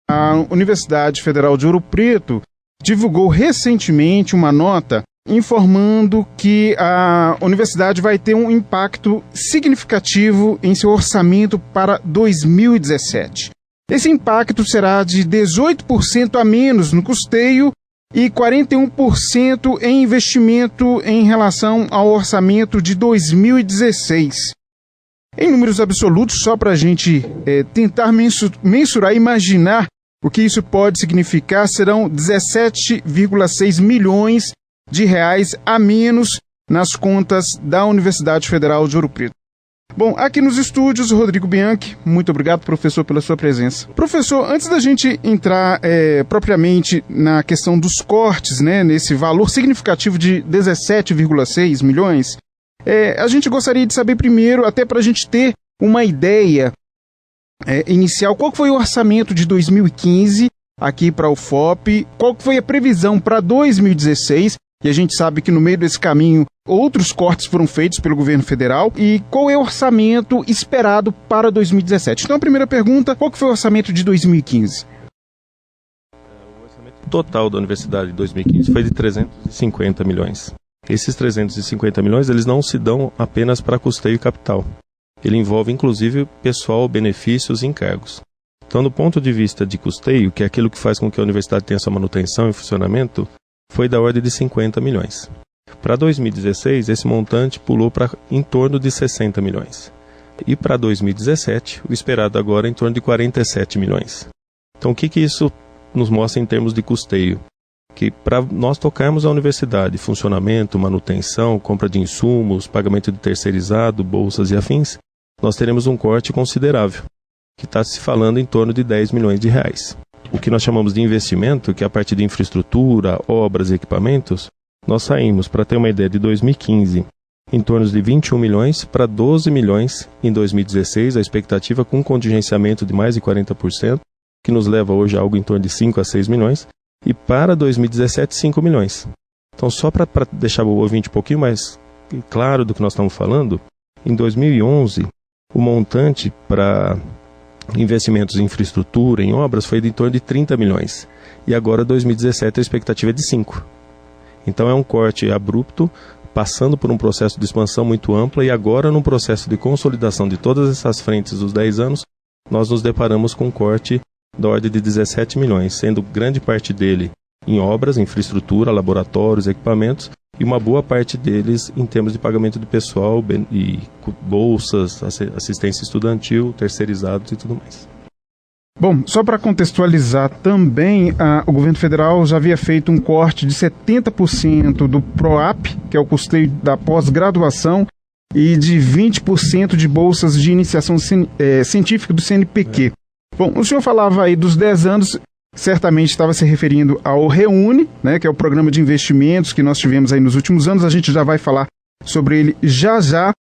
A Universidade Federal de Ouro Preto divulgou recentemente uma nota informando que a universidade vai ter um impacto significativo em seu orçamento para 2017. Esse impacto será de 18% a menos no custeio e 41% em investimento em relação ao orçamento de 2016. Em números absolutos, só para a gente tentar mensurar e imaginar o que isso pode significar, serão 17,6 milhões de reais a menos nas contas da Universidade Federal de Ouro Preto. Bom, aqui nos estúdios, Rodrigo Bianchi, muito obrigado, professor, pela sua presença. Professor, antes da gente entrar propriamente na questão dos cortes, né, nesse valor significativo de 17,6 milhões, a gente gostaria de saber primeiro, até para a gente ter uma ideia inicial, qual foi o orçamento de 2015 aqui para o UFOP, qual foi a previsão para 2016, e a gente sabe que no meio desse caminho outros cortes foram feitos pelo governo federal, e qual é o orçamento esperado para 2017. Então a primeira pergunta, qual que foi o orçamento de 2015? O orçamento total da universidade de 2015 foi de 350 milhões. Esses 350 milhões, eles não se dão apenas para custeio e capital. Ele envolve inclusive pessoal, benefícios e encargos. Então, do ponto de vista de custeio, que é aquilo que faz com que a universidade tenha sua manutenção e funcionamento, foi da ordem de 50 milhões. Para 2016, esse montante pulou para em torno de 60 milhões. E para 2017, o esperado agora é em torno de 47 milhões. Então, o que isso nos mostra em termos de custeio? Que para nós tocarmos a universidade, funcionamento, manutenção, compra de insumos, pagamento de terceirizado, bolsas e afins, nós teremos um corte considerável, que está se falando em torno de 10 milhões de reais. O que nós chamamos de investimento, que é a parte de infraestrutura, obras e equipamentos, nós saímos, para ter uma ideia, de 2015, em torno de 21 milhões para 12 milhões em 2016, a expectativa com um contingenciamento de mais de 40%, que nos leva hoje a algo em torno de 5 a 6 milhões, e para 2017, 5 milhões. Então, só para deixar o ouvinte um pouquinho mais claro do que nós estamos falando, em 2011, o montante para investimentos em infraestrutura, em obras, foi de em torno de 30 milhões. E agora, 2017, a expectativa é de 5. Então, é um corte abrupto, passando por um processo de expansão muito ampla, e agora, num processo de consolidação de todas essas frentes dos 10 anos, nós nos deparamos com um corte da ordem de 17 milhões, sendo grande parte dele em obras, infraestrutura, laboratórios, equipamentos, e uma boa parte deles em termos de pagamento de pessoal e bolsas, assistência estudantil, terceirizados e tudo mais. Bom, só para contextualizar também, o governo federal já havia feito um corte de 70% do PROAP, que é o custeio da pós-graduação, e de 20% de bolsas de iniciação científica do CNPq. Bom, o senhor falava aí dos 10 anos, certamente estava se referindo ao REUNE, né, que é o programa de investimentos que nós tivemos aí nos últimos anos, a gente já vai falar sobre ele já já.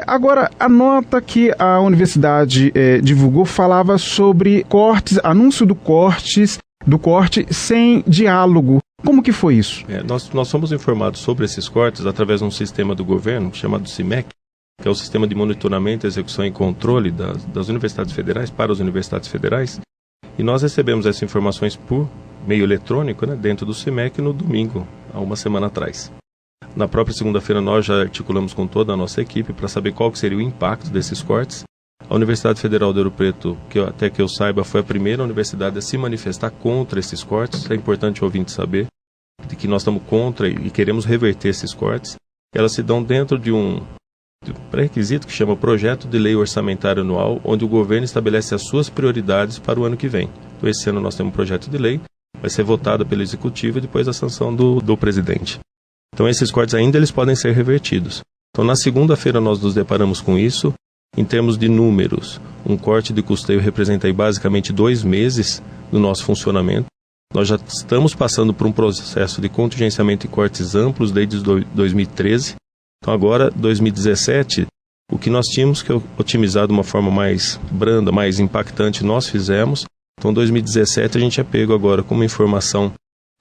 Agora, a nota que a universidade divulgou falava sobre cortes, anúncio do corte sem diálogo. Como que foi isso? Nós somos informados sobre esses cortes através de um sistema do governo chamado CIMEC, que é o Sistema de Monitoramento, Execução e Controle das Universidades Federais para as Universidades Federais. E nós recebemos essas informações por meio eletrônico, né, dentro do CIMEC no domingo, há uma semana atrás. Na própria segunda-feira nós já articulamos com toda a nossa equipe para saber qual que seria o impacto desses cortes. A Universidade Federal de Ouro Preto, até que eu saiba, foi a primeira universidade a se manifestar contra esses cortes. É importante o ouvinte saber de que nós estamos contra e queremos reverter esses cortes. Elas se dão dentro de um pré-requisito que chama Projeto de Lei Orçamentária Anual, onde o governo estabelece as suas prioridades para o ano que vem. Então, esse ano nós temos um projeto de lei, vai ser votado pelo Executivo e depois a sanção do presidente. Então, esses cortes ainda eles podem ser revertidos. Então, na segunda-feira nós nos deparamos com isso. Em termos de números, um corte de custeio representa aí basicamente 2 meses do nosso funcionamento. Nós já estamos passando por um processo de contingenciamento e cortes amplos desde 2013. Então agora, 2017, o que nós tínhamos que otimizar de uma forma mais branda, mais impactante, nós fizemos. Então 2017 a gente é pego agora com uma informação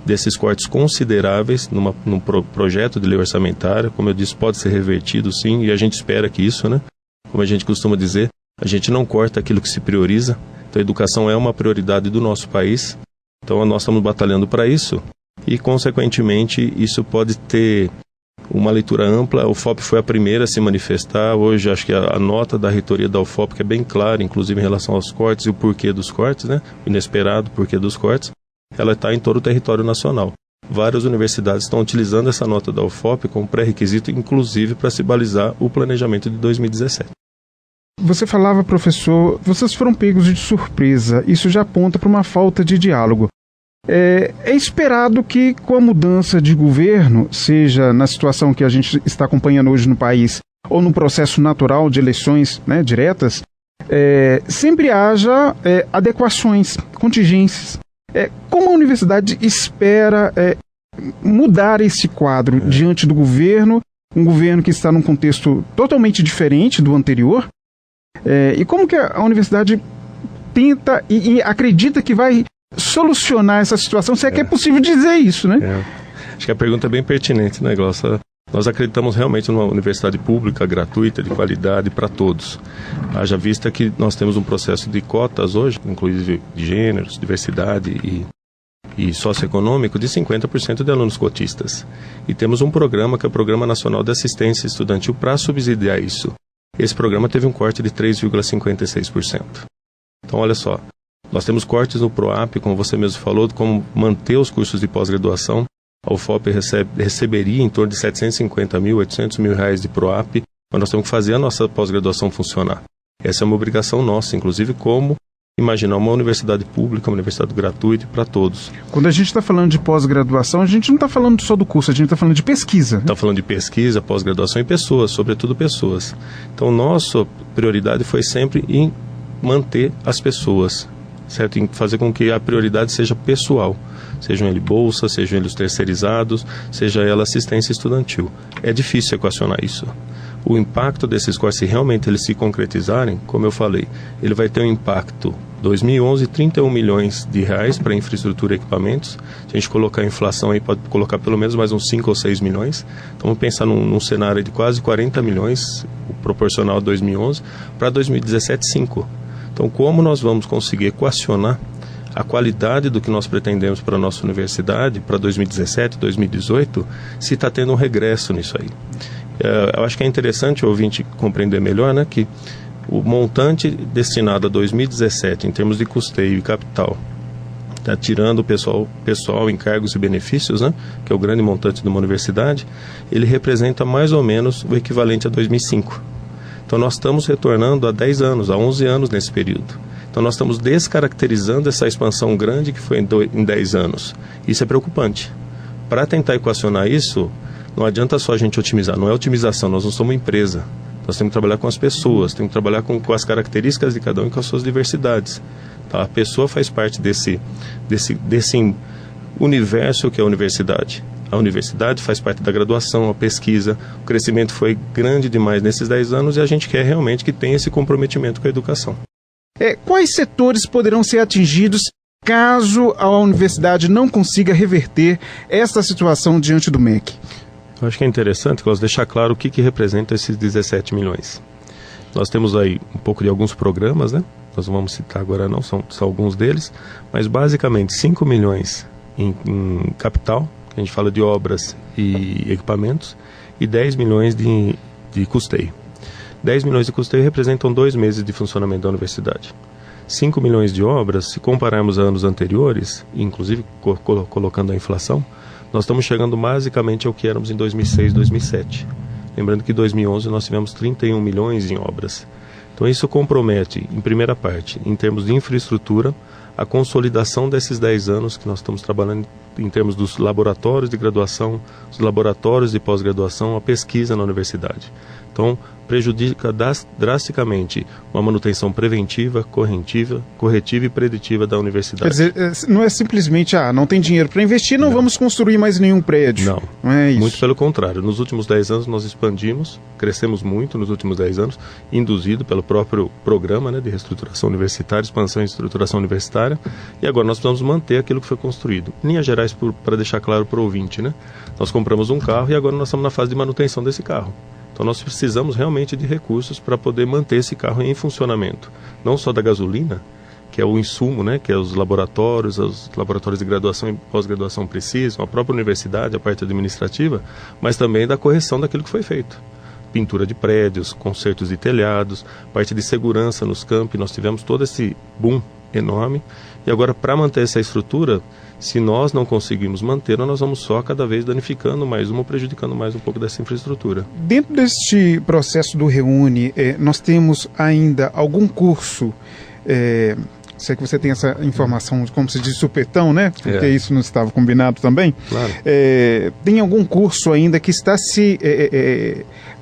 desses cortes consideráveis num projeto de lei orçamentária. Como eu disse, pode ser revertido sim, e a gente espera que isso, né? Como a gente costuma dizer, a gente não corta aquilo que se prioriza, Então, a educação é uma prioridade do nosso país. Então, nós estamos batalhando para isso e, consequentemente, isso pode ter uma leitura ampla. A UFOP foi a primeira a se manifestar. Hoje, acho que a nota da reitoria da UFOP, que é bem clara, inclusive em relação aos cortes e o porquê dos cortes, né? O inesperado porquê dos cortes, ela está em todo o território nacional. Várias universidades estão utilizando essa nota da UFOP como pré-requisito, inclusive para se balizar o planejamento de 2017. Você falava, professor, vocês foram pegos de surpresa. Isso já aponta para uma falta de diálogo. É esperado que, com a mudança de governo, seja na situação que a gente está acompanhando hoje no país, ou no processo natural de eleições, né, diretas, sempre haja adequações, contingências. Como a universidade espera mudar esse quadro diante do governo, um governo que está num contexto totalmente diferente do anterior? E como que a universidade tenta e acredita que vai solucionar essa situação, se é que é possível dizer isso, né? Acho que a pergunta é bem pertinente, né, Glaucia? Nós acreditamos realmente numa universidade pública, gratuita, de qualidade para todos. Haja vista que nós temos um processo de cotas hoje, inclusive de gêneros, diversidade e socioeconômico, de 50% de alunos cotistas. E temos um programa que é o Programa Nacional de Assistência Estudantil para subsidiar isso. Esse programa teve um corte de 3,56%. Então, olha só, nós temos cortes no PROAP, como você mesmo falou, como manter os cursos de pós-graduação. A UFOP receberia em torno de 750 mil, 800 mil reais de PROAP, mas nós temos que fazer a nossa pós-graduação funcionar. Essa é uma obrigação nossa, inclusive como imaginar uma universidade pública, uma universidade gratuita para todos. Quando a gente está falando de pós-graduação, a gente não está falando só do curso, a gente está falando de pesquisa. Está falando de pesquisa, pós-graduação e pessoas, sobretudo pessoas. Então, nossa prioridade foi sempre em manter as pessoas, certo? Em fazer com que a prioridade seja pessoal, sejam eles bolsa, sejam eles terceirizados, seja ela assistência estudantil. É difícil equacionar isso. O impacto desses cortes, se realmente eles se concretizarem, como eu falei, ele vai ter um impacto, 2011, 31 milhões de reais para infraestrutura e equipamentos. Se a gente colocar a inflação aí, pode colocar pelo menos mais uns 5 ou 6 milhões. Então, vamos pensar num cenário de quase 40 milhões, proporcional a 2011, para 2017, 5. Então, como nós vamos conseguir equacionar a qualidade do que nós pretendemos para a nossa universidade para 2017, 2018, se está tendo um regresso nisso aí? Eu acho que é interessante o ouvinte compreender melhor, né, que o montante destinado a 2017 em termos de custeio e capital, tá tirando o pessoal, encargos e benefícios, né, que é o grande montante de uma universidade, ele representa mais ou menos o equivalente a 2005. Então nós estamos retornando a 10 anos, a 11 anos nesse período. Então nós estamos descaracterizando essa expansão grande que foi em 10 anos. Isso é preocupante. Para tentar equacionar isso, não adianta só a gente otimizar, não é otimização, nós não somos uma empresa. Nós temos que trabalhar com as pessoas, temos que trabalhar com as características de cada um e com as suas diversidades. Tá? A pessoa faz parte desse universo que é a universidade. A universidade faz parte da graduação, a pesquisa, o crescimento foi grande demais nesses 10 anos e a gente quer realmente que tenha esse comprometimento com a educação. Quais setores poderão ser atingidos caso a universidade não consiga reverter essa situação diante do MEC? Eu acho que é interessante, Cláudio, deixar claro o que representa esses 17 milhões. Nós temos aí um pouco de alguns programas, né? Nós não vamos citar agora não, são alguns deles, mas basicamente 5 milhões em capital, que a gente fala de obras e equipamentos, e 10 milhões de custeio. 10 milhões de custeio representam 2 meses de funcionamento da universidade. 5 milhões de obras, se compararmos a anos anteriores, inclusive colocando a inflação, nós estamos chegando basicamente ao que éramos em 2006, 2007. Lembrando que em 2011 nós tivemos 31 milhões em obras. Então isso compromete, em primeira parte, em termos de infraestrutura, a consolidação desses 10 anos que nós estamos trabalhando em termos dos laboratórios de graduação, os laboratórios de pós-graduação, a pesquisa na universidade. Então, prejudica drasticamente uma manutenção preventiva, corretiva e preditiva da universidade. Quer dizer, não é simplesmente, não tem dinheiro para investir, não vamos construir mais nenhum prédio. Não é isso. Muito pelo contrário. Nos últimos 10 anos nós expandimos, crescemos muito nos últimos 10 anos, induzido pelo próprio programa, né, de reestruturação universitária, expansão e estruturação universitária, e agora nós precisamos manter aquilo que foi construído. Em linhas gerais, para deixar claro para o ouvinte, né, nós compramos um carro e agora nós estamos na fase de manutenção desse carro. Então nós precisamos realmente de recursos para poder manter esse carro em funcionamento. Não só da gasolina, que é o insumo, né, que é os laboratórios de graduação e pós-graduação precisam, a própria universidade, a parte administrativa, mas também da correção daquilo que foi feito. Pintura de prédios, consertos de telhados, parte de segurança nos campi, nós tivemos todo esse boom enorme, e agora para manter essa estrutura, se nós não conseguirmos manter, nós vamos só cada vez danificando mais uma, prejudicando mais um pouco dessa infraestrutura. Dentro deste processo do Reúne, nós temos ainda algum curso, sei que você tem essa informação, como se diz, supetão, né? Porque isso não estava combinado também. Claro. Tem algum curso ainda que está se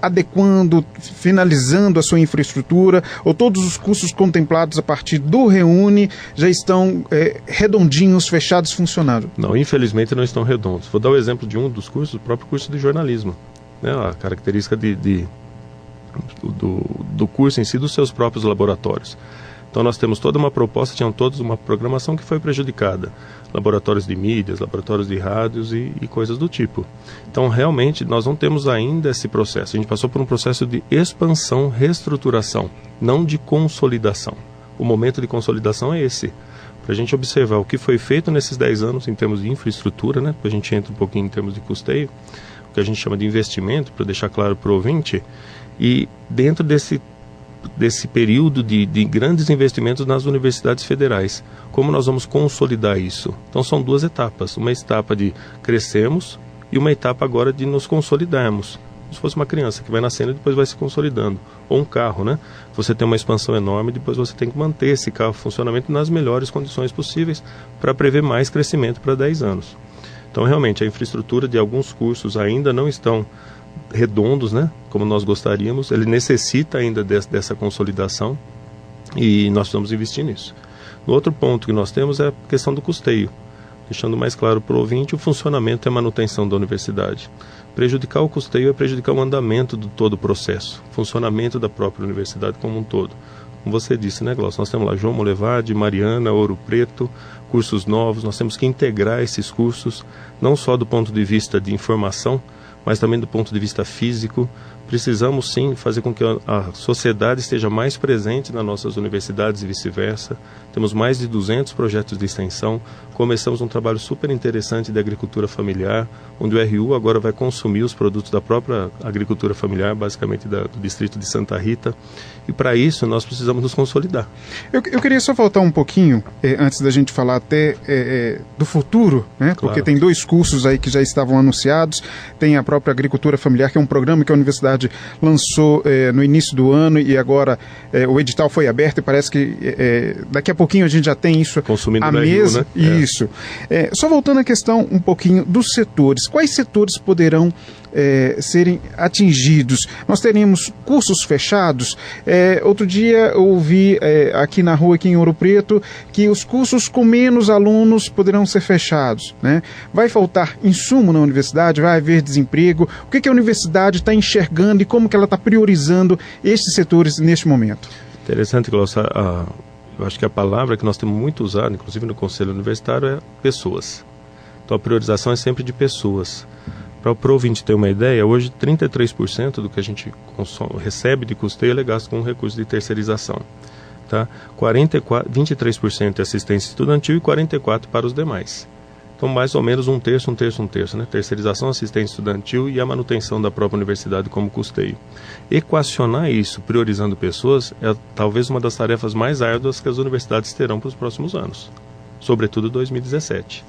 adequando, finalizando a sua infraestrutura, ou todos os cursos contemplados a partir do Reúne já estão redondinhos, fechados, funcionando? Não, infelizmente não estão redondos. Vou dar o exemplo de um dos cursos, o próprio curso de jornalismo. Né? A característica do curso em si, dos seus próprios laboratórios. Então nós temos toda uma proposta, tinham todos uma programação que foi prejudicada. Laboratórios de mídias, laboratórios de rádios e coisas do tipo. Então realmente nós não temos ainda esse processo. A gente passou por um processo de expansão, reestruturação, não de consolidação. O momento de consolidação é esse. Para a gente observar o que foi feito nesses 10 anos em termos de infraestrutura, né? Depois a gente entra um pouquinho em termos de custeio, o que a gente chama de investimento, para deixar claro para o ouvinte, e dentro desse período de grandes investimentos nas universidades federais. Como nós vamos consolidar isso? Então são duas etapas. Uma etapa de crescermos e uma etapa agora de nos consolidarmos. Como se fosse uma criança que vai nascendo e depois vai se consolidando. Ou um carro, né? Você tem uma expansão enorme, depois você tem que manter esse carro em funcionamento nas melhores condições possíveis para prever mais crescimento para 10 anos. Então realmente a infraestrutura de alguns cursos ainda não estão redondos, né, como nós gostaríamos. Ele necessita ainda dessa consolidação e nós precisamos investir nisso. No outro ponto que nós temos é a questão do custeio, deixando mais claro para o ouvinte o funcionamento e a manutenção da universidade. Prejudicar o custeio é prejudicar o andamento de todo o processo, funcionamento da própria universidade como um todo. Como você disse, né, Glaucio? Nós temos lá João Molevade, Mariana, Ouro Preto, cursos novos. Nós temos que integrar esses cursos, não só do ponto de vista de informação, mas também do ponto de vista físico. Precisamos sim fazer com que a sociedade esteja mais presente nas nossas universidades e vice-versa. Temos mais de 200 projetos de extensão. Começamos um trabalho super interessante de agricultura familiar, onde o RU agora vai consumir os produtos da própria agricultura familiar, basicamente do distrito de Santa Rita. E para isso nós precisamos nos consolidar. Eu queria só voltar um pouquinho, antes da gente falar até do futuro, né? Claro. Porque tem 2 cursos aí que já estavam anunciados. Tem a própria agricultura familiar, que é um programa que a universidade lançou no início do ano, e agora o edital foi aberto e parece que daqui a pouquinho a gente já tem isso consumindo à mesa. Né? Isso. Só voltando à questão um pouquinho dos setores. Quais setores poderão serem atingidos? Nós teremos cursos fechados? Outro dia eu ouvi aqui na rua, aqui em Ouro Preto, que os cursos com menos alunos poderão ser fechados, né? Vai faltar insumo na universidade? Vai haver desemprego? O que a universidade está enxergando e como que ela está priorizando estes setores neste momento? Interessante, Glaucio. Eu acho que a palavra que nós temos muito usado, inclusive no Conselho Universitário, é pessoas. Então a priorização é sempre de pessoas. Para o ouvinte ter uma ideia, hoje 33% do que a gente recebe de custeio é gasto com recurso de terceirização. Tá? 23% é assistência estudantil e 44% para os demais. Então mais ou menos um terço, né? Terceirização, assistência estudantil e a manutenção da própria universidade como custeio. Equacionar isso, priorizando pessoas, é talvez uma das tarefas mais árduas que as universidades terão para os próximos anos, sobretudo 2017.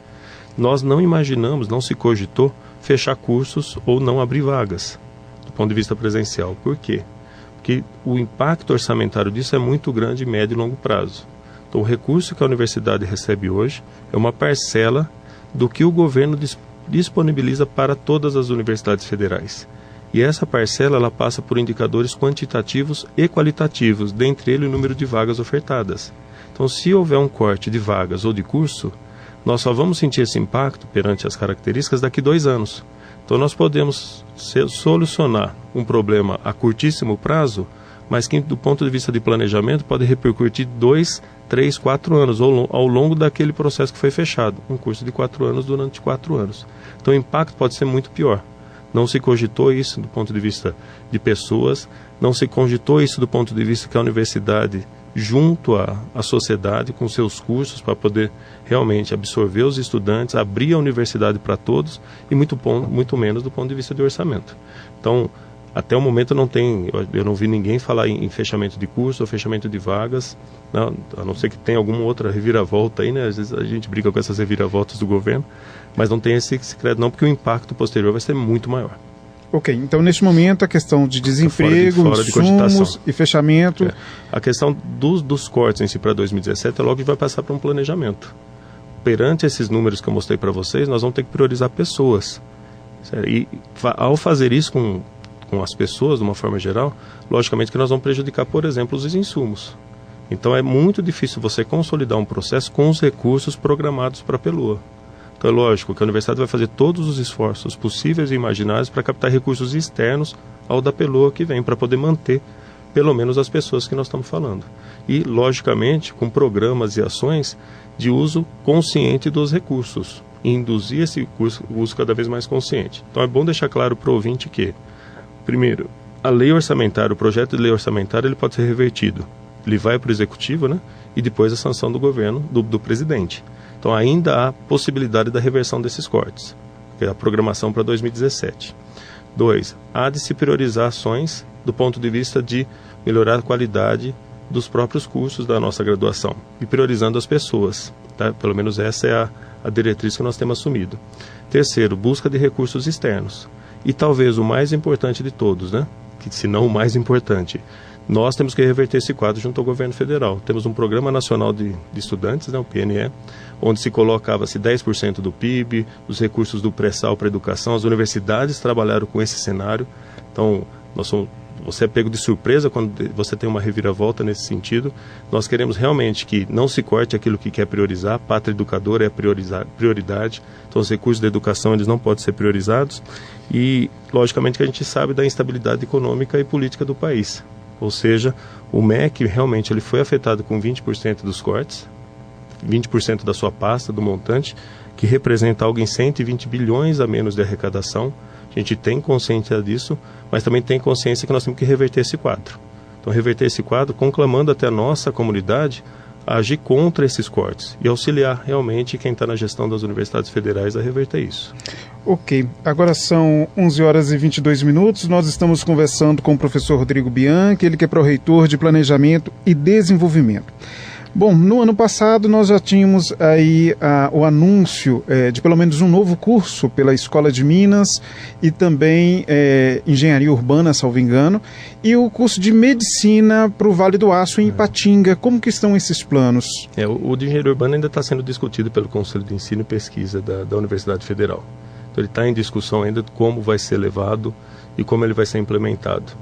Nós não imaginamos, não se cogitou fechar cursos ou não abrir vagas, do ponto de vista presencial. Por quê? Porque o impacto orçamentário disso é muito grande em médio e longo prazo. Então o recurso que a universidade recebe hoje é uma parcela do que o governo disponibiliza para todas as universidades federais. E essa parcela ela passa por indicadores quantitativos e qualitativos, dentre eles o número de vagas ofertadas. Então se houver um corte de vagas ou de curso, nós só vamos sentir esse impacto perante as características daqui 2 anos. Então nós podemos solucionar um problema a curtíssimo prazo, mas que do ponto de vista de planejamento pode repercutir 2, 3, 4 anos ao longo daquele processo que foi fechado. Um curso de 4 anos durante 4 anos. Então o impacto pode ser muito pior. Não se cogitou isso do ponto de vista de pessoas, não se cogitou isso do ponto de vista que a universidade junto à sociedade, com seus cursos, para poder realmente absorver os estudantes, abrir a universidade para todos e muito menos do ponto de vista de orçamento. Então, até o momento eu não vi ninguém falar em fechamento de curso ou fechamento de vagas, não, a não ser que tenha alguma outra reviravolta aí, né? Às vezes a gente briga com essas reviravoltas do governo, mas não tem esse crédito não, porque o impacto posterior vai ser muito maior. Ok, então neste momento a questão de desemprego, fora de insumos e fechamento... A questão dos cortes em si para 2017 é logo que vai passar para um planejamento. Perante esses números que eu mostrei para vocês, nós vamos ter que priorizar pessoas. Certo? E ao fazer isso com as pessoas, de uma forma geral, logicamente que nós vamos prejudicar, por exemplo, os insumos. Então é muito difícil você consolidar um processo com os recursos programados para a Pelua. Então é lógico que a universidade vai fazer todos os esforços possíveis e imaginários para captar recursos externos ao da Pelua que vem, para poder manter pelo menos as pessoas que nós estamos falando. E, logicamente, com programas e ações de uso consciente dos recursos, e induzir esse uso cada vez mais consciente. Então é bom deixar claro para o ouvinte que, primeiro, a lei orçamentária, o projeto de lei orçamentária, ele pode ser revertido. Ele vai para o executivo, né? E depois a sanção do governo, do presidente. Então ainda há possibilidade da reversão desses cortes, que é a programação para 2017. 2. Há de se priorizar ações do ponto de vista de melhorar a qualidade dos próprios cursos da nossa graduação e priorizando as pessoas. Tá? Pelo menos essa é a diretriz que nós temos assumido. Terceiro, busca de recursos externos. E talvez o mais importante de todos, né? Que, se não o mais importante, nós temos que reverter esse quadro junto ao governo federal. Temos um Programa Nacional de Estudantes, né, o PNE, onde se colocava-se 10% do PIB, os recursos do pré-sal para a educação. As universidades trabalharam com esse cenário. Então, você é pego de surpresa quando você tem uma reviravolta nesse sentido. Nós queremos realmente que não se corte aquilo que quer priorizar. A pátria educadora é a prioridade. Então, os recursos da educação eles não podem ser priorizados. E, logicamente, que a gente sabe da instabilidade econômica e política do país. Ou seja, o MEC realmente ele foi afetado com 20% dos cortes, 20% da sua pasta, do montante, que representa algo em 120 bilhões a menos de arrecadação. A gente tem consciência disso, mas também tem consciência que nós temos que reverter esse quadro. Então, reverter esse quadro, conclamando até a nossa comunidade a agir contra esses cortes e auxiliar realmente quem está na gestão das universidades federais a reverter isso. Ok, agora são 11 horas e 22 minutos, nós estamos conversando com o professor Rodrigo Bianchi, ele que é pró-reitor de Planejamento e Desenvolvimento. Bom, no ano passado nós já tínhamos aí o anúncio de pelo menos um novo curso pela Escola de Minas e também Engenharia Urbana, salvo engano, e o curso de Medicina para o Vale do Aço em Ipatinga. Como que estão esses planos? O de Engenharia Urbana ainda está sendo discutido pelo Conselho de Ensino e Pesquisa da Universidade Federal. Então ele está em discussão ainda de como vai ser levado e como ele vai ser implementado.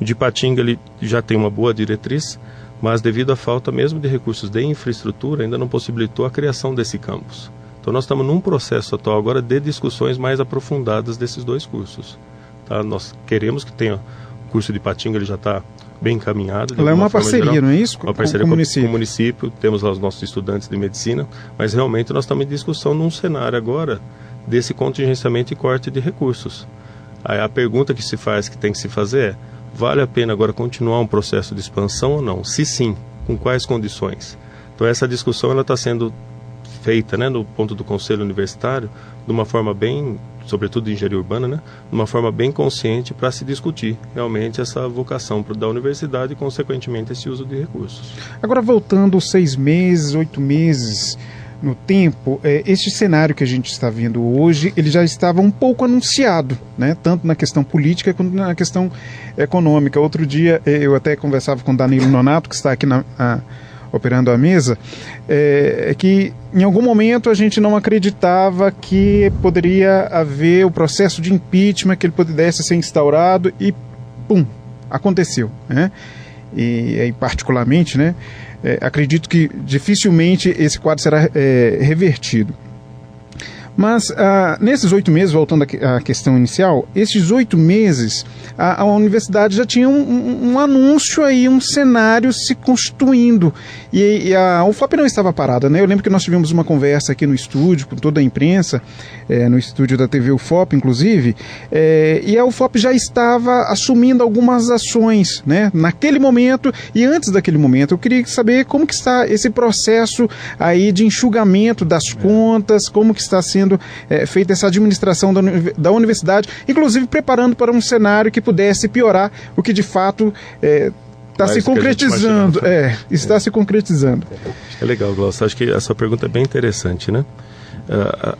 O de Ipatinga ele já tem uma boa diretriz, mas devido à falta mesmo de recursos de infraestrutura, ainda não possibilitou a criação desse campus. Então nós estamos num processo atual agora de discussões mais aprofundadas desses dois cursos. Tá? Nós queremos que tenha o curso de Ipatinga, ele já está bem encaminhado. Ela é uma parceria, geral, não é isso? Uma parceria com o município, temos lá os nossos estudantes de medicina, mas realmente nós estamos em discussão num cenário agora desse contingenciamento e corte de recursos. Aí a pergunta que se faz, que tem que se fazer é: vale a pena agora continuar um processo de expansão ou não? Se sim, com quais condições? Então essa discussão está sendo feita, né, no ponto do Conselho Universitário, de uma forma bem, sobretudo de engenharia urbana, né, de uma forma bem consciente para se discutir realmente essa vocação da universidade e, consequentemente, esse uso de recursos. Agora, voltando 6 meses, 8 meses no tempo, este cenário que a gente está vendo hoje, ele já estava um pouco anunciado, né? Tanto na questão política quanto na questão econômica. Outro dia eu até conversava com Danilo Nonato, que está aqui operando a mesa, que em algum momento a gente não acreditava que poderia haver o processo de impeachment, que ele pudesse ser instaurado e pum, aconteceu, né? E particularmente, né, acredito que dificilmente esse quadro será revertido. Mas nesses 8 meses, voltando à questão inicial, esses 8 meses, a universidade já tinha um anúncio aí, um cenário se constituindo. E a UFOP não estava parada, né? Eu lembro que nós tivemos uma conversa aqui no estúdio, com toda a imprensa, no estúdio da TV UFOP, inclusive, e a UFOP já estava assumindo algumas ações, né? Naquele momento e antes daquele momento. Eu queria saber como que está esse processo aí de enxugamento das contas, como que está sendo feita essa administração da universidade, inclusive preparando para um cenário que pudesse piorar, o que de fato está se concretizando. Está se concretizando. É legal, Glaucio. Acho que essa pergunta é bem interessante, né?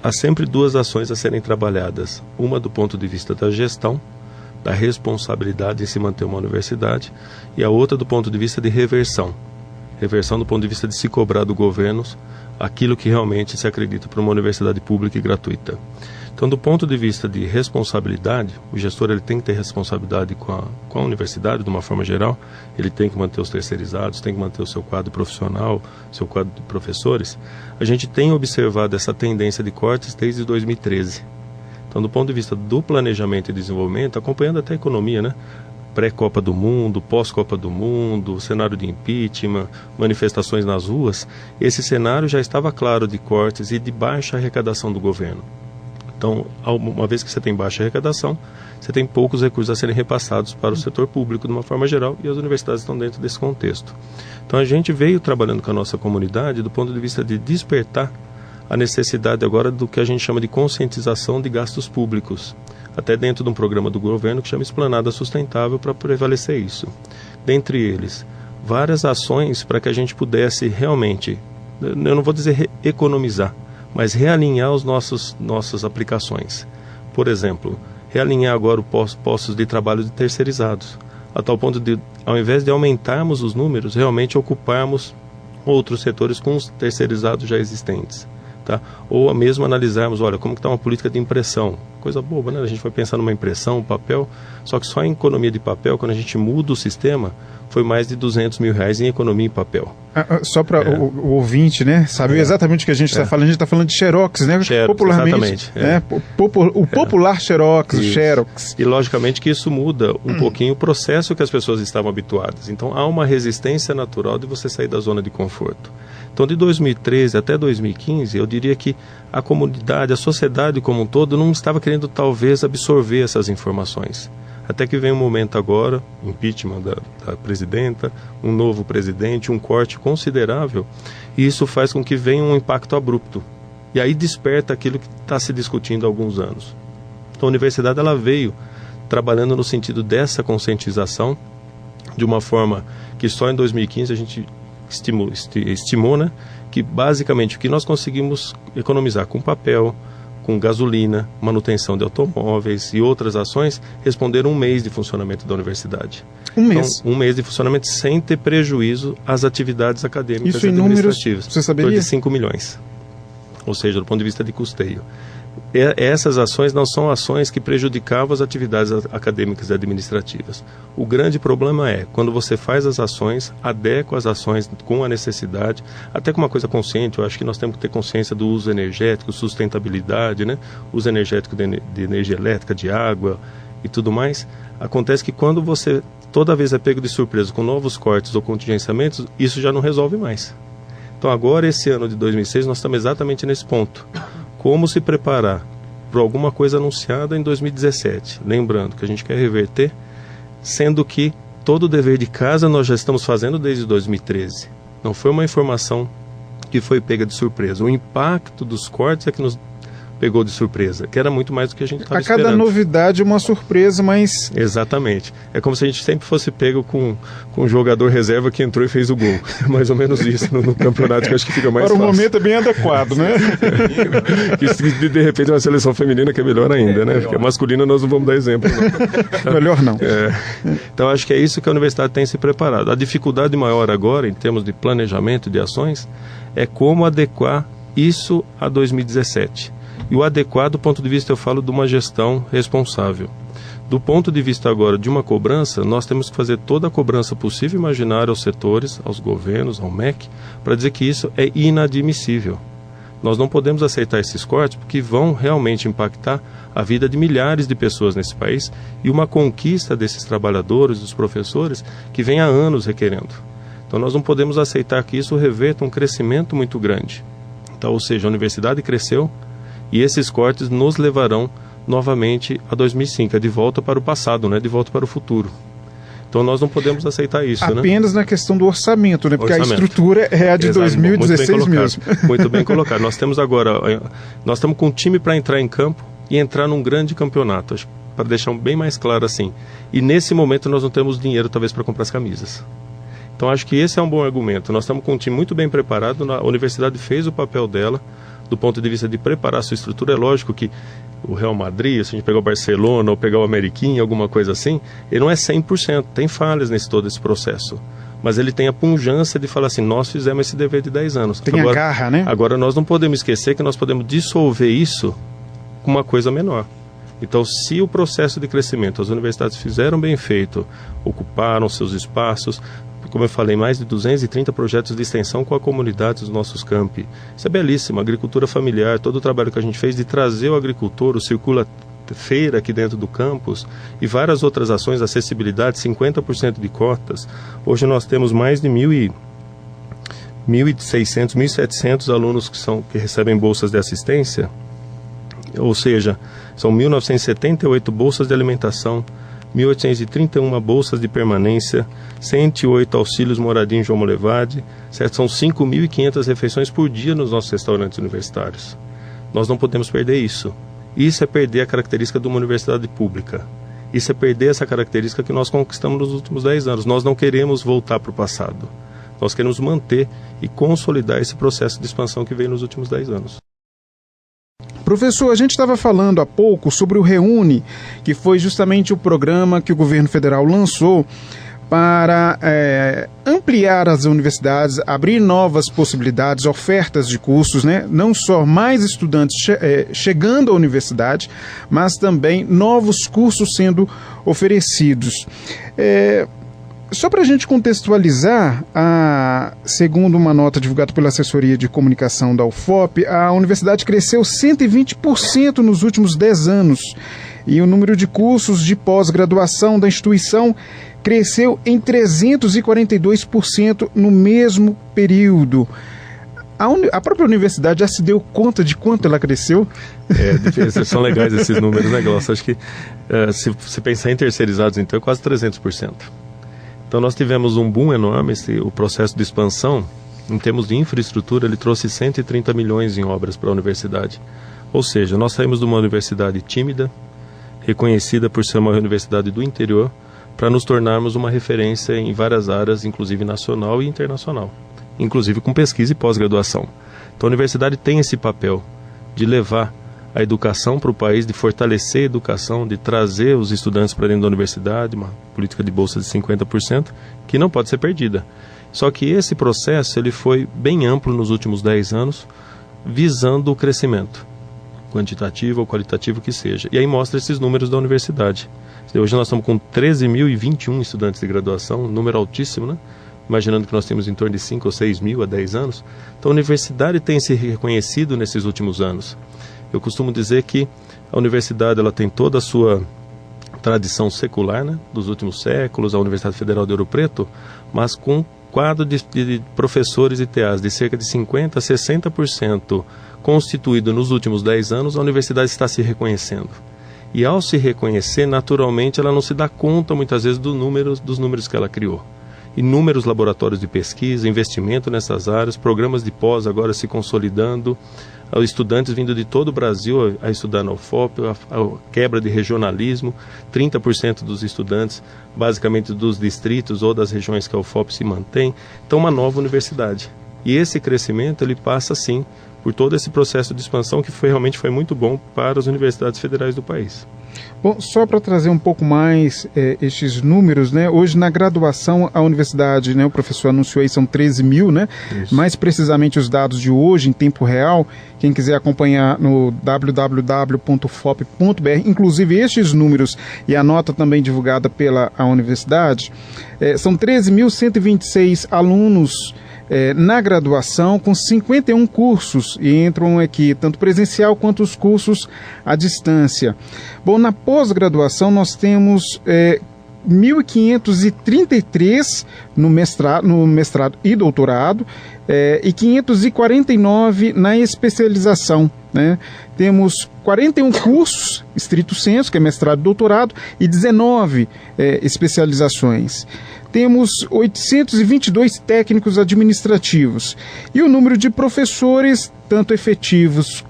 Há sempre 2 ações a serem trabalhadas. Uma do ponto de vista da gestão, da responsabilidade em se manter uma universidade, e a outra do ponto de vista de reversão. Reversão do ponto de vista de se cobrar do governo aquilo que realmente se acredita para uma universidade pública e gratuita. Então, do ponto de vista de responsabilidade, o gestor ele tem que ter responsabilidade com a universidade, de uma forma geral. Ele tem que manter os terceirizados, tem que manter o seu quadro profissional, seu quadro de professores. A gente tem observado essa tendência de cortes desde 2013. Então, do ponto de vista do planejamento e desenvolvimento, acompanhando até a economia, né? Pré-Copa do Mundo, pós-Copa do Mundo, cenário de impeachment, manifestações nas ruas, esse cenário já estava claro de cortes e de baixa arrecadação do governo. Então, uma vez que você tem baixa arrecadação, você tem poucos recursos a serem repassados para o setor público de uma forma geral, e as universidades estão dentro desse contexto. Então, a gente veio trabalhando com a nossa comunidade do ponto de vista de despertar a necessidade agora do que a gente chama de conscientização de gastos públicos, até dentro de um programa do governo que chama Esplanada Sustentável, para prevalecer isso. Dentre eles, várias ações para que a gente pudesse realmente, eu não vou dizer economizar, mas realinhar os nossas aplicações. Por exemplo, realinhar agora os postos de trabalho de terceirizados, a tal ponto de, ao invés de aumentarmos os números, realmente ocuparmos outros setores com os terceirizados já existentes. Tá? Ou mesmo analisarmos, olha, como que está uma política de impressão. Coisa boba, né? A gente foi pensar numa impressão, papel, só que só em economia de papel, quando a gente muda o sistema, foi mais de R$200 mil em economia em papel. Só para o ouvinte, né, saber exatamente o que a gente está falando. A gente está falando de Xerox, né? Xerox, popularmente. O popular Xerox, o Xerox. E logicamente que isso muda um pouquinho o processo que as pessoas estavam habituadas. Então há uma resistência natural de você sair da zona de conforto. Então, de 2013 até 2015, eu diria que a comunidade, a sociedade como um todo, não estava querendo, talvez, absorver essas informações. Até que vem um momento agora, impeachment da presidenta, um novo presidente, um corte considerável, e isso faz com que venha um impacto abrupto. E aí desperta aquilo que está se discutindo há alguns anos. Então, a universidade ela veio trabalhando no sentido dessa conscientização, de uma forma que só em 2015 a gente estimou, né, que basicamente o que nós conseguimos economizar com papel, com gasolina, manutenção de automóveis e outras ações, responderam 1 mês de funcionamento da universidade. Um mês de funcionamento sem ter prejuízo às atividades acadêmicas isso e administrativas. Números, você saberia? De 5 milhões. Ou seja, do ponto de vista de custeio. Essas ações não são ações que prejudicavam as atividades acadêmicas e administrativas. O grande problema é, quando você faz as ações, adequa as ações com a necessidade, até com uma coisa consciente. Eu acho que nós temos que ter consciência do uso energético, sustentabilidade, né? Uso energético de energia elétrica, de água e tudo mais. Acontece que quando você toda vez é pego de surpresa com novos cortes ou contingenciamentos, isso já não resolve mais. Então agora, esse ano de 2006, nós estamos exatamente nesse ponto. Como se preparar para alguma coisa anunciada em 2017. Lembrando que a gente quer reverter, sendo que todo o dever de casa nós já estamos fazendo desde 2013. Não foi uma informação que foi pega de surpresa. O impacto dos cortes é que nos pegou de surpresa, que era muito mais do que a gente estava esperando. A cada novidade uma surpresa, mas... Exatamente. É como se a gente sempre fosse pego com um jogador reserva que entrou e fez o gol. Mais ou menos isso no campeonato, que eu acho que fica mais fácil. Para o momento é bem adequado, né? De repente uma seleção feminina que é melhor ainda, né? Porque a masculina nós não vamos dar exemplo. Não. Melhor não. Então acho que é isso que a universidade tem se preparado. A dificuldade maior agora, em termos de planejamento de ações, é como adequar isso a 2017. E o adequado, do ponto de vista, eu falo de uma gestão responsável. Do ponto de vista agora de uma cobrança, nós temos que fazer toda a cobrança possível e imaginária aos setores, aos governos, ao MEC, para dizer que isso é inadmissível. Nós não podemos aceitar esses cortes porque vão realmente impactar a vida de milhares de pessoas nesse país e uma conquista desses trabalhadores, dos professores, que vem há anos requerendo. Então nós não podemos aceitar que isso reverta um crescimento muito grande. Então, ou seja, a universidade cresceu e esses cortes nos levarão novamente a 2005, de volta para o passado, de volta para o futuro. Então nós não podemos aceitar isso. Apenas na questão do orçamento, porque a estrutura é a de 2016 mesmo. Muito bem colocado. Nós estamos com um time para entrar em campo e entrar num grande campeonato, para deixar bem mais claro assim. E nesse momento nós não temos dinheiro talvez para comprar as camisas. Então acho que esse é um bom argumento. Nós estamos com um time muito bem preparado, a universidade fez o papel dela, do ponto de vista de preparar a sua estrutura. É lógico que o Real Madrid, se a gente pegar o Barcelona ou pegar o Ameriquinha, alguma coisa assim, ele não é 100%, tem falhas todo esse processo. Mas ele tem a pujança de falar assim, nós fizemos esse dever de 10 anos. Tem agora, a garra, né? Agora nós não podemos esquecer que nós podemos dissolver isso com uma coisa menor. Então, se o processo de crescimento, as universidades fizeram bem feito, ocuparam seus espaços, como eu falei, mais de 230 projetos de extensão com a comunidade dos nossos campi. Isso é belíssimo, agricultura familiar, todo o trabalho que a gente fez de trazer o agricultor, o Circula Feira aqui dentro do campus e várias outras ações, acessibilidade, 50% de cotas. Hoje nós temos mais de 1.600, 1.700 alunos que recebem bolsas de assistência, ou seja, são 1.978 bolsas de alimentação, 1.831 bolsas de permanência, 108 auxílios moradia em João Molevade, certo? São 5.500 refeições por dia nos nossos restaurantes universitários. Nós não podemos perder isso. Isso é perder a característica de uma universidade pública. Isso é perder essa característica que nós conquistamos nos últimos 10 anos. Nós não queremos voltar para o passado. Nós queremos manter e consolidar esse processo de expansão que veio nos últimos 10 anos. Professor, a gente estava falando há pouco sobre o Reúne, que foi justamente o programa que o governo federal lançou para ampliar as universidades, abrir novas possibilidades, ofertas de cursos, não só mais estudantes chegando à universidade, mas também novos cursos sendo oferecidos. Só para a gente contextualizar, segundo uma nota divulgada pela assessoria de comunicação da UFOP, a universidade cresceu 120% nos últimos 10 anos e o número de cursos de pós-graduação da instituição cresceu em 342% no mesmo período. A própria universidade já se deu conta de quanto ela cresceu? São legais esses números, né, Glaucio? Acho que se você pensar em terceirizados, então é quase 300%. Então nós tivemos um boom enorme, o processo de expansão, em termos de infraestrutura, ele trouxe 130 milhões em obras para a universidade. Ou seja, nós saímos de uma universidade tímida, reconhecida por ser uma universidade do interior, para nos tornarmos uma referência em várias áreas, inclusive nacional e internacional, inclusive com pesquisa e pós-graduação. Então a universidade tem esse papel de levar a educação para o país, de fortalecer a educação, de trazer os estudantes para dentro da universidade, uma política de bolsa de 50%, que não pode ser perdida. Só que esse processo ele foi bem amplo nos últimos 10 anos, visando o crescimento, quantitativo ou qualitativo que seja. E aí mostra esses números da universidade. Hoje nós estamos com 13.021 estudantes de graduação, um número altíssimo, imaginando que nós temos em torno de 5 ou 6 mil há 10 anos. Então a universidade tem se reconhecido nesses últimos anos. Eu costumo dizer que a universidade ela tem toda a sua tradição secular, dos últimos séculos, a Universidade Federal de Ouro Preto, mas com um quadro de professores e TAs de cerca de 50% a 60% constituído nos últimos 10 anos, a universidade está se reconhecendo. E ao se reconhecer, naturalmente, ela não se dá conta muitas vezes dos números que ela criou. Inúmeros laboratórios de pesquisa, investimento nessas áreas, programas de pós agora se consolidando, estudantes vindo de todo o Brasil a estudar na UFOP, a quebra de regionalismo, 30% dos estudantes, basicamente dos distritos ou das regiões que a UFOP se mantém. Então, uma nova universidade. E esse crescimento, ele passa, sim, por todo esse processo de expansão que realmente foi muito bom para as universidades federais do país. Bom, só para trazer um pouco mais estes números, hoje na graduação a universidade, o professor anunciou aí, são 13 mil, Isso. Mais precisamente os dados de hoje em tempo real, quem quiser acompanhar no www.ufop.br, inclusive estes números e a nota também divulgada pela universidade, são 13.126 alunos na graduação, com 51 cursos, e entram aqui tanto presencial quanto os cursos à distância. Bom, na pós-graduação nós temos 1.533 no mestrado e doutorado, e 549 na especialização, né? Temos 41 cursos, estrito sensu, que é mestrado e doutorado, e 19 especializações. Temos 822 técnicos administrativos. E o número de professores, tanto efetivos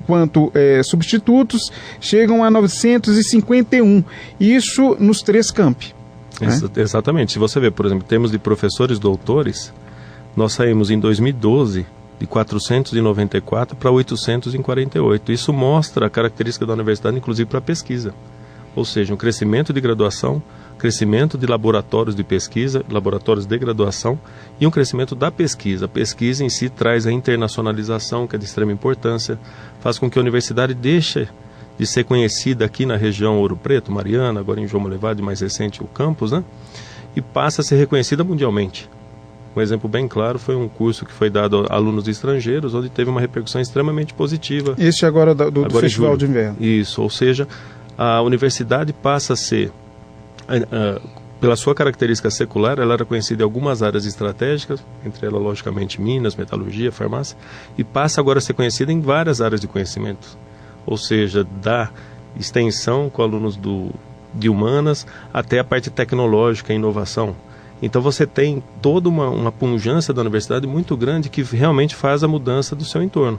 quanto substitutos, chegam a 951. Isso nos 3 campi. Exatamente. Se você ver, por exemplo, em termos de professores doutores, nós saímos em 2012 de 494 para 848. Isso mostra a característica da universidade, inclusive para a pesquisa. Ou seja, um crescimento de graduação, crescimento de laboratórios de pesquisa, laboratórios de graduação e um crescimento da pesquisa. A pesquisa em si traz a internacionalização, que é de extrema importância, faz com que a universidade deixe de ser conhecida aqui na região Ouro Preto, Mariana, agora em João Molevade, mais recente o campus, né? E passa a ser reconhecida mundialmente. Um exemplo bem claro foi um curso que foi dado a alunos estrangeiros, onde teve uma repercussão extremamente positiva. Este agora do Festival de Inverno. Isso, ou seja, a universidade passa a ser, pela sua característica secular, ela era conhecida em algumas áreas estratégicas, entre elas, logicamente, Minas, metalurgia, farmácia, e passa agora a ser conhecida em várias áreas de conhecimento, ou seja, da extensão com alunos de humanas até a parte tecnológica e inovação. Então você tem toda uma pujança da universidade muito grande que realmente faz a mudança do seu entorno.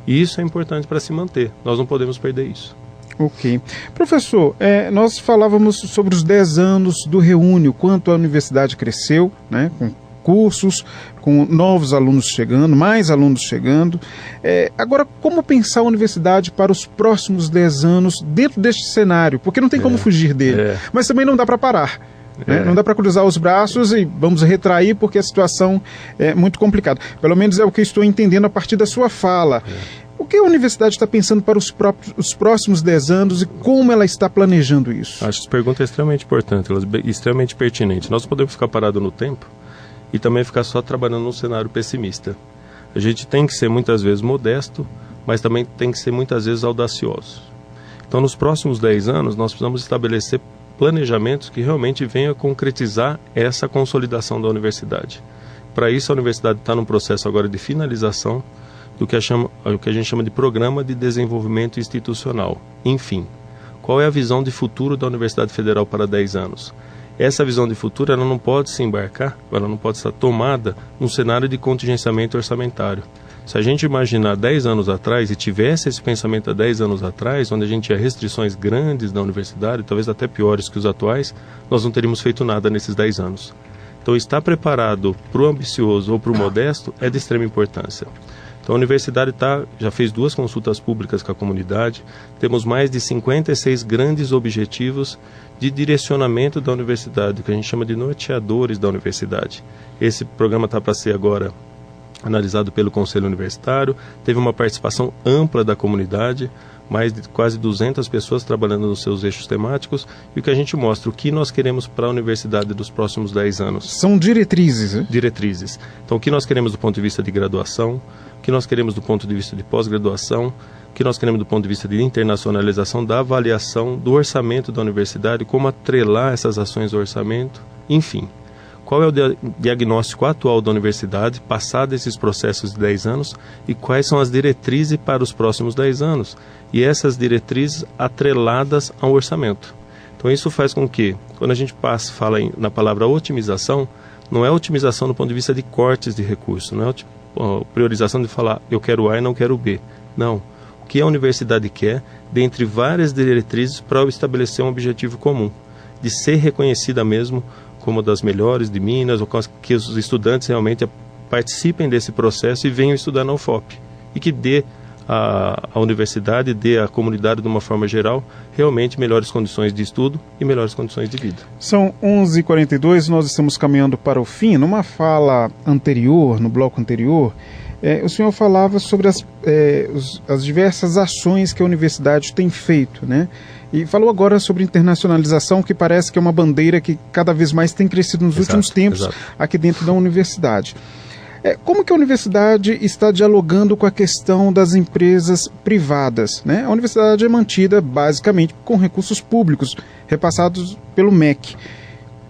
E isso é importante para se manter, nós não podemos perder isso. Ok. Professor, nós falávamos sobre os 10 anos do Reúne, quanto a universidade cresceu, né, com cursos, com novos alunos chegando, mais alunos chegando. Agora, como pensar a universidade para os próximos 10 anos dentro deste cenário? Porque não tem como fugir dele, mas também não dá para parar. Né? Não dá para cruzar os braços e vamos retrair porque a situação é muito complicada. Pelo menos é o que eu estou entendendo a partir da sua fala. O que a universidade está pensando para os próximos 10 anos e como ela está planejando isso? Acho que essa pergunta é extremamente importante, ela é extremamente pertinente. Nós podemos ficar parados no tempo e também ficar só trabalhando num cenário pessimista. A gente tem que ser muitas vezes modesto, mas também tem que ser muitas vezes audacioso. Então, nos próximos 10 anos, nós precisamos estabelecer planejamentos que realmente venham a concretizar essa consolidação da universidade. Para isso, a universidade está num processo agora de finalização do que a gente chama de Programa de Desenvolvimento Institucional. Enfim, qual é a visão de futuro da Universidade Federal para 10 anos? Essa visão de futuro ela não pode se embarcar, ela não pode estar tomada num cenário de contingenciamento orçamentário. Se a gente imaginar 10 anos atrás e tivesse esse pensamento há 10 anos atrás, onde a gente tinha restrições grandes na universidade, talvez até piores que os atuais, nós não teríamos feito nada nesses 10 anos. Então, estar preparado para o ambicioso ou para o modesto é de extrema importância. Então, a universidade já fez 2 consultas públicas com a comunidade, temos mais de 56 grandes objetivos de direcionamento da universidade, que a gente chama de norteadores da universidade. Esse programa está para ser agora analisado pelo Conselho Universitário, teve uma participação ampla da comunidade, mais de quase 200 pessoas trabalhando nos seus eixos temáticos, e o que a gente mostra, o que nós queremos para a universidade dos próximos 10 anos. São diretrizes, né? Diretrizes. Então, o que nós queremos do ponto de vista de graduação, o que nós queremos do ponto de vista de pós-graduação, o que nós queremos do ponto de vista de internacionalização, da avaliação do orçamento da universidade, como atrelar essas ações do orçamento, enfim. Qual é o diagnóstico atual da universidade, passado esses processos de 10 anos, e quais são as diretrizes para os próximos 10 anos? E essas diretrizes atreladas ao orçamento. Então isso faz com que, quando a gente fala na palavra otimização, não é otimização do ponto de vista de cortes de recursos, não é priorização de falar eu quero A e não quero B. Não. O que a universidade quer, dentre várias diretrizes, para estabelecer um objetivo comum, de ser reconhecida mesmo como das melhores de Minas, ou que os estudantes realmente participem desse processo e venham estudar na UFOP. E que dê à universidade, dê à comunidade de uma forma geral, realmente melhores condições de estudo e melhores condições de vida. São 11h42, nós estamos caminhando para o fim. Numa fala anterior, no bloco anterior, o senhor falava sobre as diversas ações que a universidade tem feito, né? E falou agora sobre internacionalização, que parece que é uma bandeira que cada vez mais tem crescido nos últimos tempos aqui dentro da universidade. Como que a universidade está dialogando com a questão das empresas privadas, né? A universidade é mantida basicamente com recursos públicos repassados pelo MEC.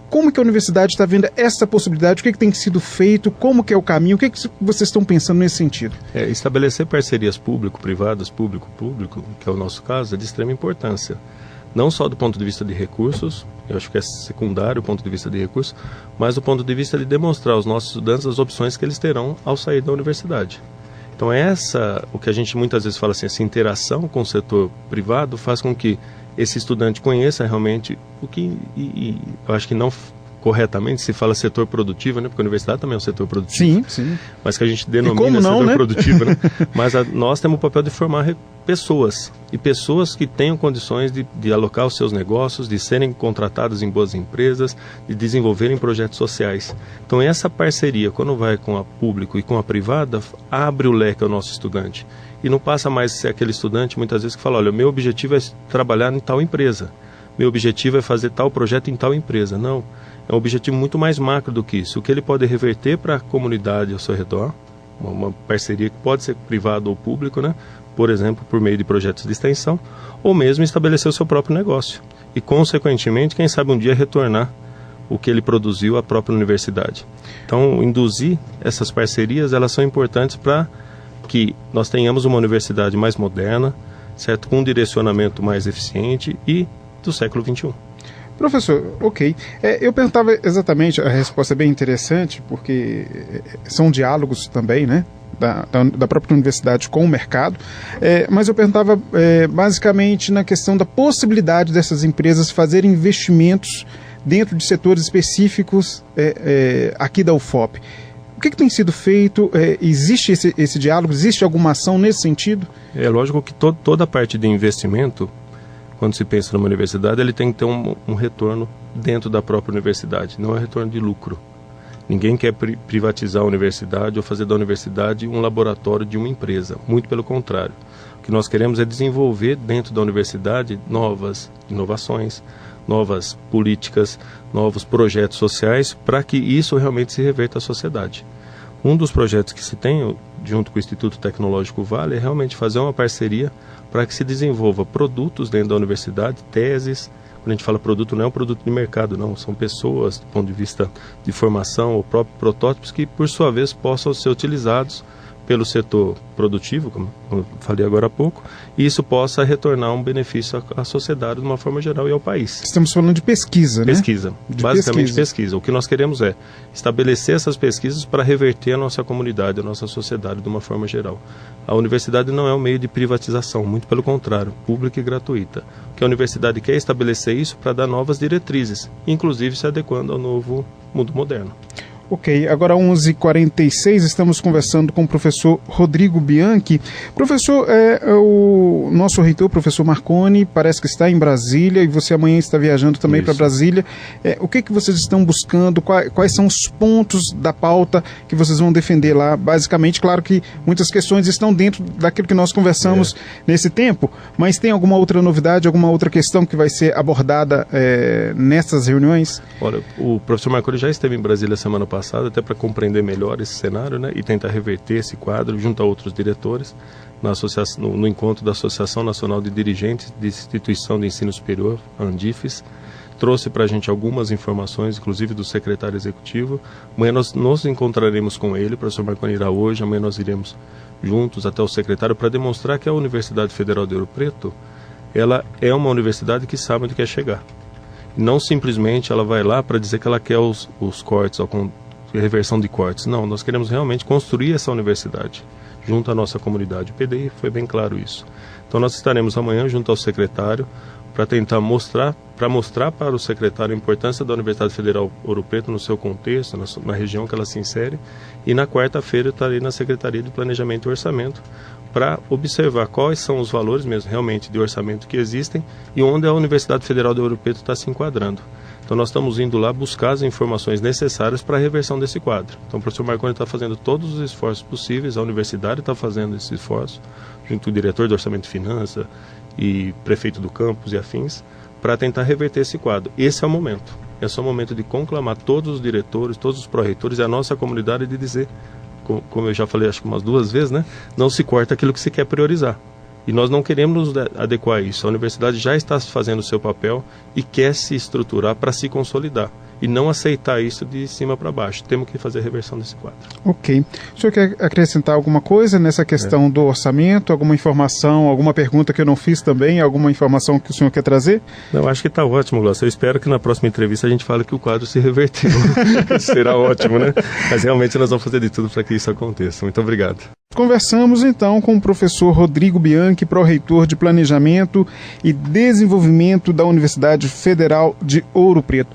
Como que a universidade está vendo essa possibilidade? O que tem sido feito? Como que é o caminho? O que vocês estão pensando nesse sentido? Estabelecer parcerias público-privadas, público-público, que é o nosso caso, é de extrema importância. Não só do ponto de vista de recursos, eu acho que é secundário o ponto de vista de recursos, mas do ponto de vista de demonstrar aos nossos estudantes as opções que eles terão ao sair da universidade. Então o que a gente muitas vezes fala assim, essa interação com o setor privado faz com que esse estudante conheça realmente o que, eu acho que não corretamente se fala setor produtivo, né? Porque a universidade também é um setor produtivo. Sim. Mas que a gente denomina setor produtivo, né? Mas nós temos o papel de formar pessoas, e pessoas que tenham condições de alocar os seus negócios, de serem contratadas em boas empresas, de desenvolverem projetos sociais. Então essa parceria, quando vai com a público e com a privada, abre o leque ao nosso estudante. E não passa mais a ser aquele estudante, muitas vezes, que fala, olha, o meu objetivo é trabalhar em tal empresa, meu objetivo é fazer tal projeto em tal empresa. Não, é um objetivo muito mais macro do que isso. O que ele pode reverter para a comunidade ao seu redor, uma parceria que pode ser privada ou público, né? Por exemplo, por meio de projetos de extensão, ou mesmo estabelecer o seu próprio negócio. E, consequentemente, quem sabe um dia retornar o que ele produziu à própria universidade. Então, induzir essas parcerias, elas são importantes para que nós tenhamos uma universidade mais moderna, certo? Com um direcionamento mais eficiente e do século XXI. Professor, ok. Eu perguntava exatamente, a resposta é bem interessante, porque são diálogos também, né? Da própria universidade com o mercado, mas eu perguntava basicamente na questão da possibilidade dessas empresas fazerem investimentos dentro de setores específicos aqui da UFOP. O que tem sido feito? Existe esse diálogo? Existe alguma ação nesse sentido? É lógico que toda a parte de investimento, quando se pensa numa universidade, ele tem que ter um retorno dentro da própria universidade, não é retorno de lucro. Ninguém quer privatizar a universidade ou fazer da universidade um laboratório de uma empresa, muito pelo contrário. O que nós queremos é desenvolver dentro da universidade novas inovações, novas políticas, novos projetos sociais, para que isso realmente se reverta à sociedade. Um dos projetos que se tem, junto com o Instituto Tecnológico Vale, é realmente fazer uma parceria para que se desenvolva produtos dentro da universidade, teses. Quando a gente fala produto, não é um produto de mercado, não. São pessoas, do ponto de vista de formação, ou próprios protótipos, que, por sua vez, possam ser utilizados pelo setor produtivo, como eu falei agora há pouco, e isso possa retornar um benefício à sociedade de uma forma geral e ao país. Estamos falando de pesquisa, né? Pesquisa, basicamente pesquisa. O que nós queremos é estabelecer essas pesquisas para reverter a nossa comunidade, a nossa sociedade de uma forma geral. A universidade não é um meio de privatização, muito pelo contrário, pública e gratuita. O que a universidade quer é estabelecer isso para dar novas diretrizes, inclusive se adequando ao novo mundo moderno. Ok, agora 11h46, estamos conversando com o professor Rodrigo Bianchi. Professor, o nosso reitor, o professor Marconi, parece que está em Brasília e você amanhã está viajando também para Brasília. O que vocês estão buscando? Quais são os pontos da pauta que vocês vão defender lá? Basicamente, claro que muitas questões estão dentro daquilo que nós conversamos nesse tempo, mas tem alguma outra novidade, alguma outra questão que vai ser abordada nessas reuniões? Olha, o professor Marconi já esteve em Brasília semana passada, até para compreender melhor esse cenário, né, e tentar reverter esse quadro junto a outros diretores no encontro da Associação Nacional de Dirigentes de Instituição de Ensino Superior, ANDIFES. Trouxe para a gente algumas informações, inclusive do secretário executivo. Amanhã nós nos encontraremos com ele, o professor Marconi irá hoje, amanhã nós iremos juntos até o secretário para demonstrar que a Universidade Federal de Ouro Preto, ela é uma universidade que sabe onde quer chegar. Não simplesmente ela vai lá para dizer que ela quer os cortes, reversão de cortes. Não, nós queremos realmente construir essa universidade junto à nossa comunidade. O PDI foi bem claro isso. Então nós estaremos amanhã junto ao secretário para tentar mostrar para o secretário a importância da Universidade Federal Ouro Preto no seu contexto, na região que ela se insere, e na quarta-feira eu estarei na Secretaria de Planejamento e Orçamento para observar quais são os valores mesmo realmente de orçamento que existem e onde a Universidade Federal de Ouro Preto está se enquadrando. Então nós estamos indo lá buscar as informações necessárias para a reversão desse quadro. Então o professor Marconi está fazendo todos os esforços possíveis, a universidade está fazendo esses esforços, junto com o diretor do Orçamento e Finanças e prefeito do campus e afins, para tentar reverter esse quadro. Esse é o momento. Esse é o momento de conclamar todos os diretores, todos os pró-reitores e a nossa comunidade de dizer como eu já falei, acho que umas 2 vezes, né? Não se corta aquilo que se quer priorizar. E nós não queremos nos adequar a isso. A universidade já está fazendo o seu papel e quer se estruturar para se consolidar. E não aceitar isso de cima para baixo. Temos que fazer a reversão desse quadro. Ok. O senhor quer acrescentar alguma coisa nessa questão do orçamento? Alguma informação, alguma pergunta que eu não fiz também? Alguma informação que o senhor quer trazer? Não, acho que está ótimo, Glaucio. Eu espero que na próxima entrevista a gente fale que o quadro se reverteu. Será ótimo, né? Mas realmente nós vamos fazer de tudo para que isso aconteça. Muito obrigado. Conversamos então com o professor Rodrigo Bianchi, pró-reitor de Planejamento e Desenvolvimento da Universidade Federal de Ouro Preto.